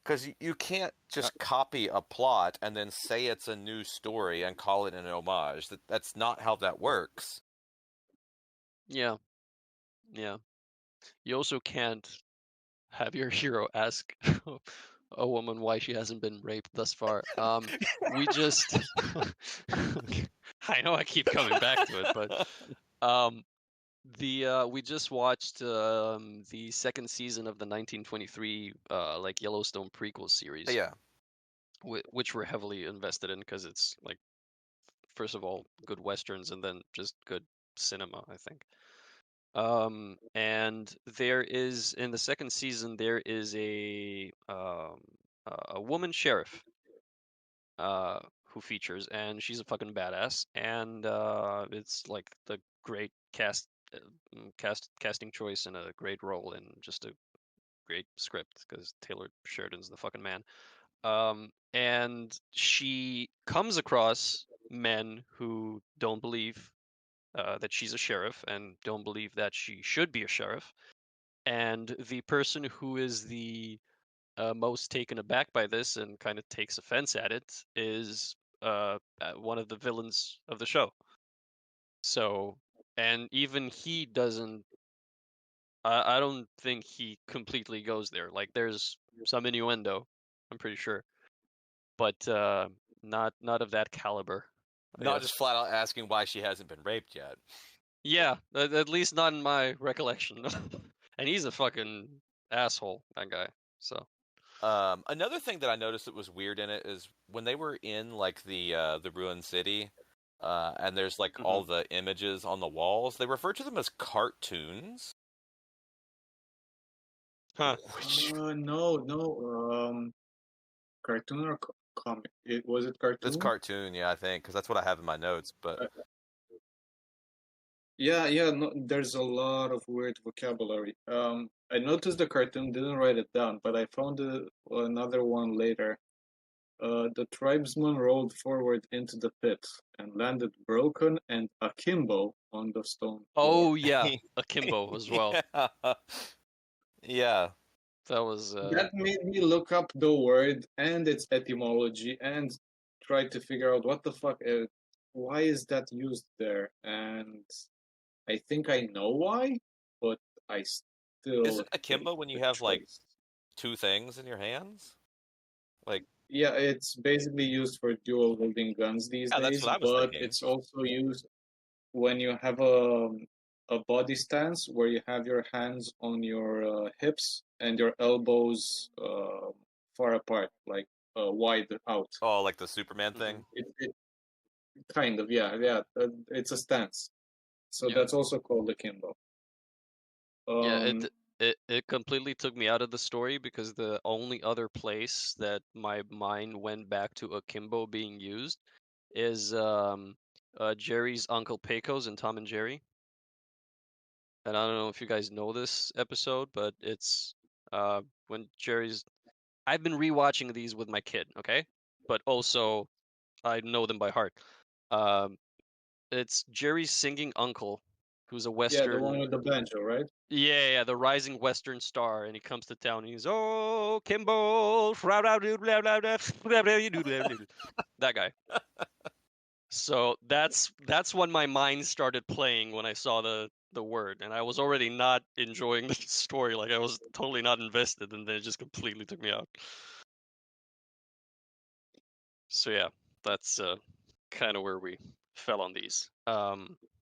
S2: Because you can't just copy a plot and then say it's a new story and call it an homage. That's not how that works.
S1: Yeah. Yeah. You also can't have your hero ask a woman why she hasn't been raped thus far. We just I know I keep coming back to it, but we just watched the second season of the 1923 Yellowstone prequel series.
S2: Yeah.
S1: Which we're heavily invested in, because it's first of all, good westerns, and then just good cinema, I think. And there is, in the second season, there is a woman sheriff who features, and she's a fucking badass, and it's like the great casting choice and a great role and just a great script, because Taylor Sheridan's the fucking man. And she comes across men who don't believe that she's a sheriff and don't believe that she should be a sheriff. And the person who is the most taken aback by this and kind of takes offense at it is one of the villains of the show. So, and even he doesn't. I don't think he completely goes there. Like, there's some innuendo, I'm pretty sure, but not of that caliber.
S2: Not just flat out asking why she hasn't been raped yet.
S1: Yeah, at least not in my recollection. And he's a fucking asshole, that guy. So
S2: another thing that I noticed that was weird in it is when they were in the ruined city, and there's all the images on the walls, they refer to them as cartoons.
S1: Huh.
S3: No. Cartoon or comic? Was it cartoon?
S2: It's cartoon, yeah, I think, because that's what I have in my notes. But
S3: yeah, no, there's a lot of weird vocabulary. I noticed the cartoon, didn't write it down, but I found another one later. The tribesman rolled forward into the pit and landed broken and akimbo on the stone floor.
S1: Oh yeah, akimbo as well.
S2: Yeah.
S1: That was
S3: that made me look up the word and its etymology and try to figure out what the fuck, why is that used there? And I think I know why, but I still.
S2: Is it akimbo when you have two things in your hands?
S3: Yeah, it's basically used for dual wielding guns these days.
S2: That's what I was thinking.
S3: It's also used when you have a body stance where you have your hands on your hips and your elbows far apart, wide out.
S2: Oh, like the Superman thing?
S3: It kind of, yeah. It's a stance. So that's also called akimbo.
S1: It completely took me out of the story, because the only other place that my mind went back to akimbo being used is Jerry's Uncle Pecos in Tom and Jerry. And I don't know if you guys know this episode, but it's when Jerry's. I've been rewatching these with my kid, okay? But also, I know them by heart. It's Jerry's singing uncle who's a
S3: Yeah, the one
S1: Western.
S3: with the banjo, right?
S1: Yeah, the rising Western star, and he comes to town and he's oh Kimball, that guy. So that's when my mind started playing when I saw the word, and I was already not enjoying the story. Like I was totally not invested, and then it just completely took me out. So yeah, that's kind of where we fell on these.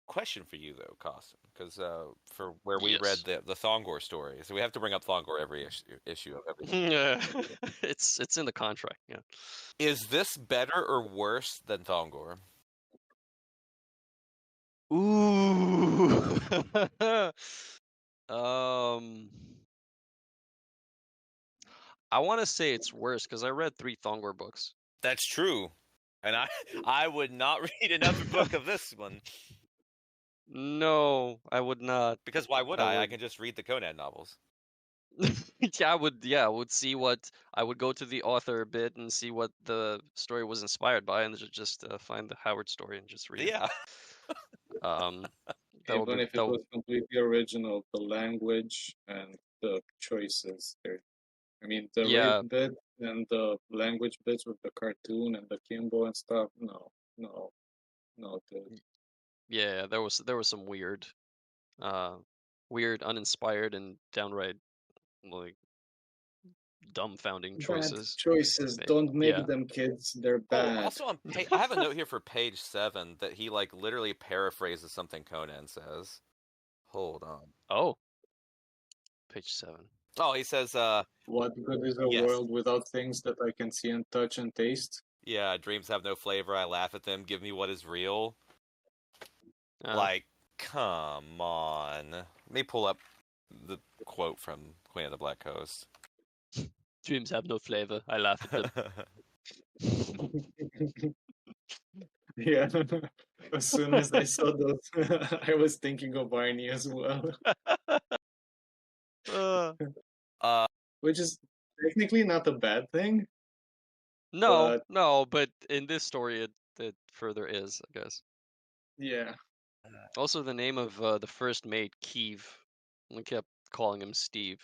S2: Question for you though, Costin, because for where we
S1: Yes.
S2: read the Thongor story, so we have to bring up Thongor every issue of everything.
S1: Yeah, it's in the contract. Yeah.
S2: Is this better or worse than Thongor?
S1: Ooh. um, I want to say it's worse because I read 3 Thongor books.
S2: That's true, and I would not read another book of this one.
S1: No, I would not.
S2: Because why would I? I can just read the Conan novels.
S1: Yeah, I would see what I would go to the author a bit and see what the story was inspired by, and just find the Howard story and just read it.
S2: Yeah.
S3: Even if it was completely original, the language and the choices there. I mean, the rape bit and the language bits with the cartoon and the Kimbo and stuff. No, dude.
S1: Yeah, there was some weird, uninspired, and downright like dumbfounding choices.
S3: Bad choices. Don't make them, kids. They're bad.
S2: Oh, also, I have a note here for page 7 that he like literally paraphrases something Conan says. Hold on.
S1: Oh. Page 7.
S2: Oh, he says,
S3: what good is a world without things that I can see and touch and taste?
S2: Yeah, dreams have no flavor. I laugh at them. Give me what is real. Like, come on. Let me pull up the quote from Queen of the Black Coast.
S1: Dreams have no flavor. I laugh at them.
S3: Yeah. As soon as I saw those, I was thinking of Barney as well. Which is technically not a bad thing.
S1: No, but in this story, it further is, I guess.
S3: Yeah.
S1: Also, the name of the first mate, Kiev. We kept calling him Steve.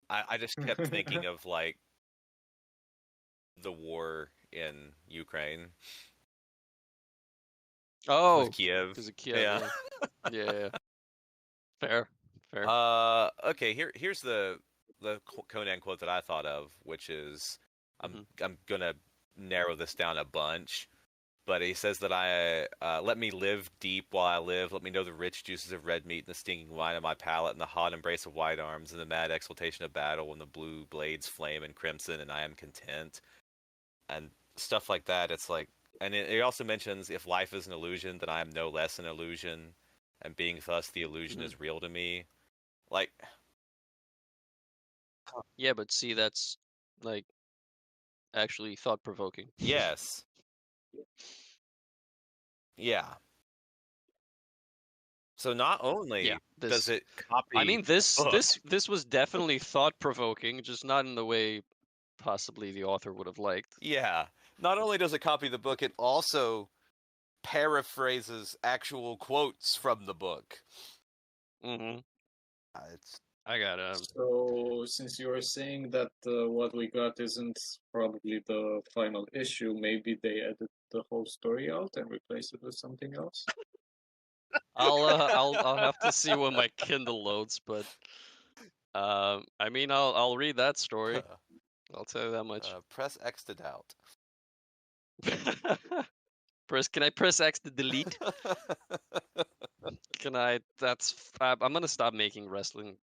S2: I just kept thinking of like the war in Ukraine.
S1: Oh,
S2: with Kiev.
S1: Because of Kiev. Yeah. Yeah. Fair.
S2: Okay. Here's the Conan quote that I thought of, which is, I'm gonna narrow this down a bunch, but he says that let me live deep while I live. Let me know the rich juices of red meat and the stinging wine of my palate and the hot embrace of white arms and the mad exultation of battle when the blue blades flame and crimson and I am content and stuff like that. It's like, and it also mentions if life is an illusion, then I am no less an illusion, and being thus the illusion is real to me. Like,
S1: yeah, but see, that's like actually thought-provoking.
S2: Yes. Yeah. So not only does it copy,
S1: I mean, this was definitely thought-provoking, just not in the way possibly the author would have liked.
S2: Yeah. Not only does it copy the book, it also paraphrases actual quotes from the book.
S1: Mm-hmm.
S2: I got
S3: So, since you were saying that what we got isn't probably the final issue, maybe they edit the whole story out and replace it with something else.
S1: I'll have to see when my Kindle loads, but I mean, I'll read that story. I'll tell you that much.
S2: Press X to doubt.
S1: Can I press X to delete? Can I? I'm gonna stop making wrestling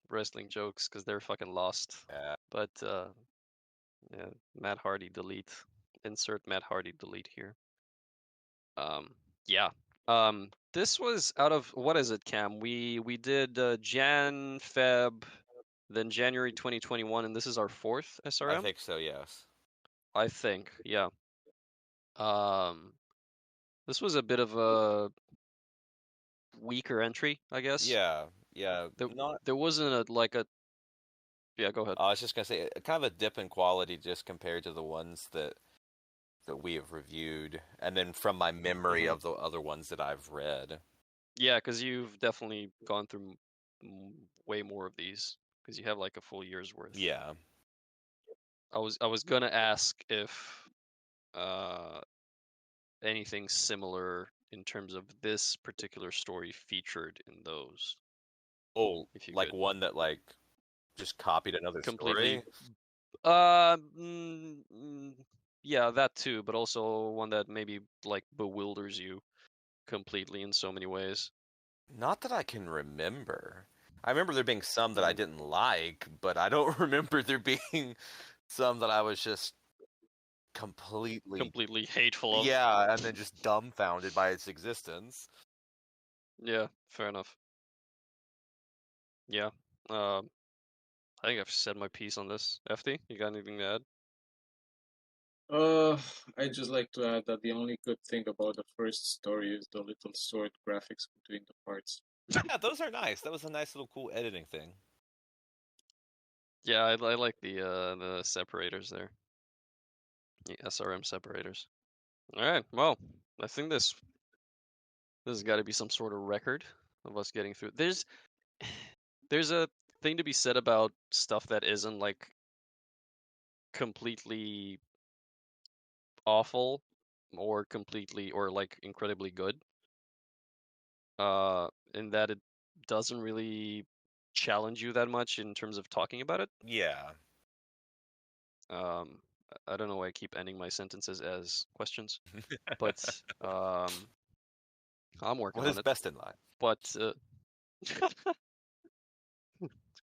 S1: jokes because they're fucking lost.
S2: Yeah.
S1: But yeah, Matt Hardy delete. Insert Matt Hardy delete here. Yeah. This was out of, what is it, Cam? We did Jan, Feb, then January 2021, and this is our 4th SRM?
S2: I think so, yes.
S1: I think, yeah. This was a bit of a weaker entry, I guess.
S2: Yeah.
S1: There wasn't yeah, go ahead.
S2: I was just gonna say, kind of a dip in quality just compared to the ones that we have reviewed, and then from my memory of the other ones that I've read.
S1: Yeah, because you've definitely gone through way more of these, because you have like a full year's worth.
S2: Yeah.
S1: I was gonna ask if anything similar in terms of this particular story featured in those.
S2: Oh,
S1: If you
S2: like
S1: could
S2: one that like just copied another
S1: completely.
S2: story?
S1: Yeah, that too, but also one that maybe like bewilders you completely in so many ways.
S2: Not that I can remember. I remember there being some that I
S1: Mm.
S2: didn't like, but I don't remember there being some that I was just
S1: Completely hateful of.
S2: yeah, and then just dumbfounded by its existence.
S1: Yeah, fair enough. Yeah. I think I've said my piece on this. FD, you got anything to add?
S3: I'd just like to add that the only good thing about the first story is the little sword graphics between the parts.
S2: Yeah, those are nice. That was a nice little cool editing thing.
S1: Yeah, I like the separators there. The SRM separators. All right. Well, I think this has got to be some sort of record of us getting through. There's a thing to be said about stuff that isn't like completely awful or completely or like incredibly good. In that it doesn't really challenge you that much in terms of talking about it.
S2: Yeah.
S1: I don't know why I keep ending my sentences as questions, but I'm working
S2: What
S1: on
S2: is
S1: it.
S2: best in life?
S1: But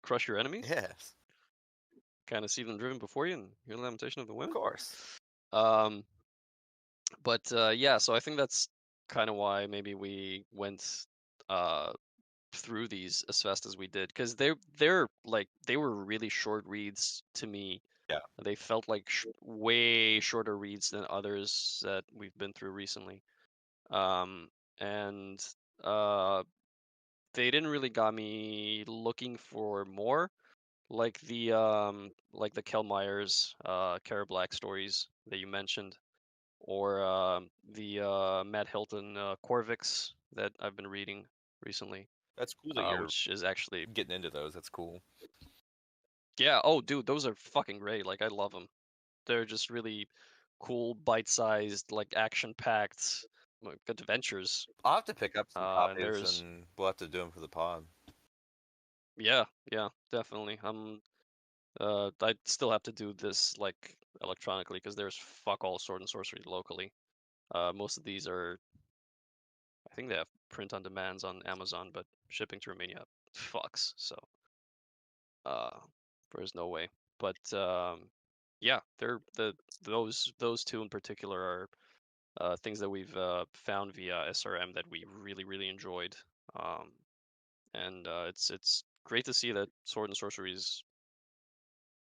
S1: crush your enemies,
S2: Yes,
S1: kind of see them driven before you, and hear the lamentation of the
S2: of
S1: women.
S2: course.
S1: But yeah, so I think that's kind of why maybe we went through these as fast as we did, because they're like they were really short reads to me.
S2: Yeah.
S1: They felt like way shorter reads than others that we've been through recently. And they didn't really got me looking for more, like the Kel Myers, Kara Black stories that you mentioned, or the Matt Hilton Corvix that I've been reading recently,
S2: That's cool that you're
S1: which is actually
S2: getting into those. That's cool.
S1: yeah. Oh, dude, those are fucking great. Like I love them. They're just really cool, bite-sized, like action-packed like, adventures.
S2: I'll have to pick up some
S1: And
S2: copies
S1: there's
S2: and we'll have to do them for the pod.
S1: yeah, definitely. I still have to do this like electronically because there's fuck all sword and sorcery locally. Most of these are, I think they have print on demands on Amazon, but shipping to Romania fucks. So, uh, there's no way. But yeah, those two in particular are things that we've found via SRM that we really enjoyed. Um, and it's great to see that sword and sorcery is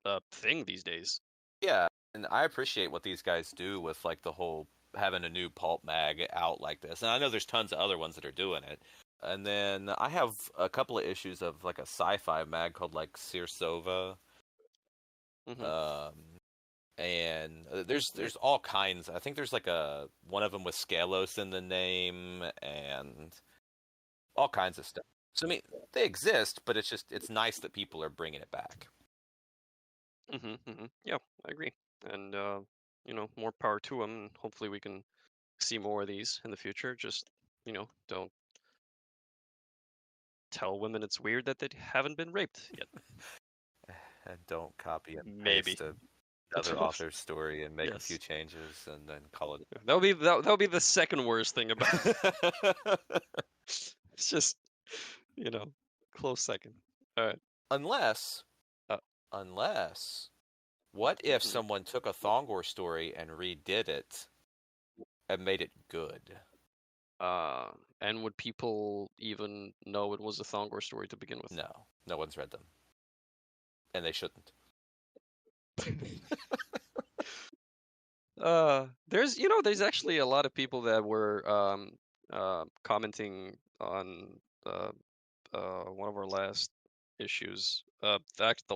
S1: a thing these days.
S2: Yeah, and I appreciate what these guys do with like the whole having a new pulp mag out like this. And I know there's tons of other ones that are doing it. And then I have a couple of issues of like a sci-fi mag called like Sirsova.
S1: Mm-hmm.
S2: And there's all kinds. I think there's like a one of them with Scalos in the name and all kinds of stuff. So I mean, they exist, but it's nice that people are bringing it back.
S1: Yeah, I agree. And more power to them. And hopefully, we can see more of these in the future. Just don't tell women it's weird that they haven't been raped yet.
S2: And don't copy and
S1: Maybe.
S2: paste another author's story and make a few
S1: Yes.
S2: changes and then call it.
S1: That'll be the second worst thing about it. It's just close second. All right.
S2: Unless,
S1: Uh,
S2: what if
S1: hmm.
S2: someone took a Thongor story and redid it and made it good?
S1: And would people even know it was a Thongor story to begin with?
S2: No, no one's read them, and they shouldn't.
S1: There's actually a lot of people that were commenting on one of our last issues. The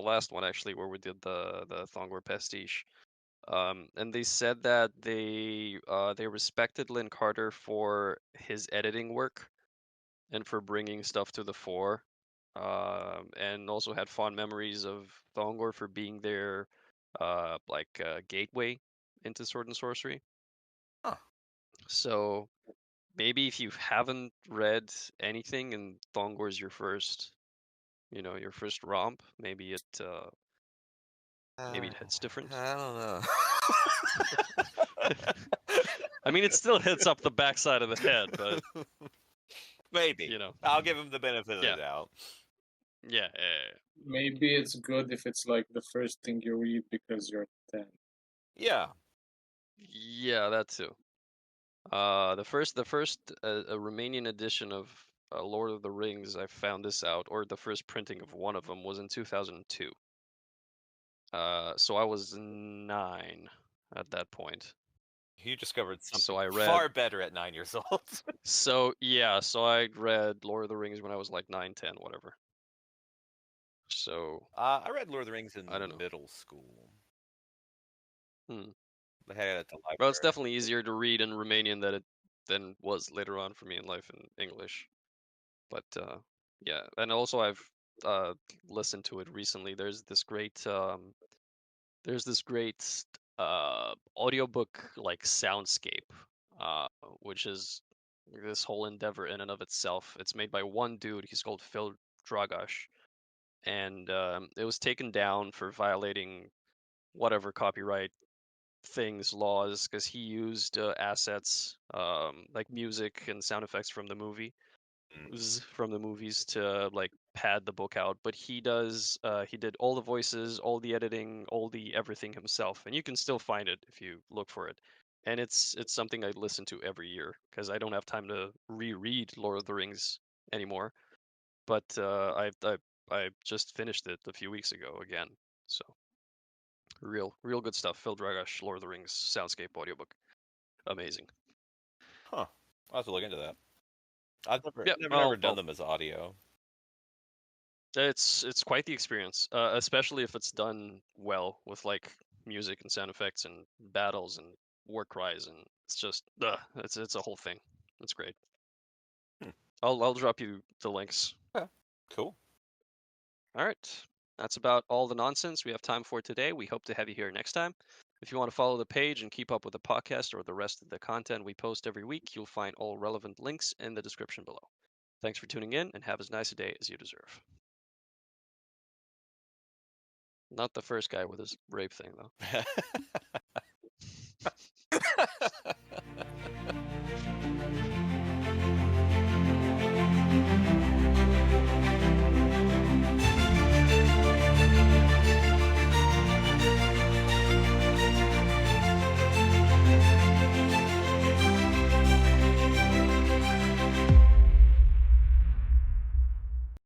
S1: last one actually, where we did the Thongor pastiche. And they said that they respected Lynn Carter for his editing work, and for bringing stuff to the fore. And also had fond memories of Thongor for being their gateway into sword and sorcery.
S2: Huh.
S1: So maybe if you haven't read anything and Thongor's your first, your first romp, maybe it hits different.
S2: I don't know.
S1: I mean, it still hits up the backside of the head, but
S2: maybe. I'll give him the benefit of the doubt.
S1: Yeah.
S3: Maybe it's good if it's like the first thing you read because you're 10.
S2: Yeah.
S1: Yeah, that too. The first Romanian edition of Lord of the Rings, I found this out, or the first printing of one of them was in 2002. So I was 9 at that point.
S2: You discovered something far better at 9 years old.
S1: So I read Lord of the Rings when I was like 9, 10, whatever. So
S2: I read Lord of the Rings in middle school.
S1: They
S2: had it at the library.
S1: Well, it's definitely easier to read in Romanian than was later on for me in life in English. But yeah, and also I've listened to it recently. There's this great audiobook like soundscape, which is this whole endeavor in and of itself. It's made by one dude. He's called Phil Dragash, and it was taken down for violating whatever copyright laws, because he used assets like music and sound effects from the movies to like pad the book out. But he did all the voices, all the editing, all the everything himself, and you can still find it if you look for it. And it's something I listen to every year because I don't have time to reread Lord of the Rings anymore. But I just finished it a few weeks ago again, so real good stuff. Phil Dragash, Lord of the Rings soundscape audiobook, amazing.
S2: Huh. I'll have to look into that. I've never done them as audio.
S1: It's quite the experience, especially if it's done well with like music and sound effects and battles and war cries, and it's just it's a whole thing. It's great. I'll drop you the links.
S2: Yeah, cool.
S1: All right, that's about all the nonsense we have time for today. We hope to have you here next time. If you want to follow the page and keep up with the podcast or the rest of the content we post every week, you'll find all relevant links in the description below. Thanks for tuning in, and have as nice a day as you deserve. Not the first guy with his rape thing, though.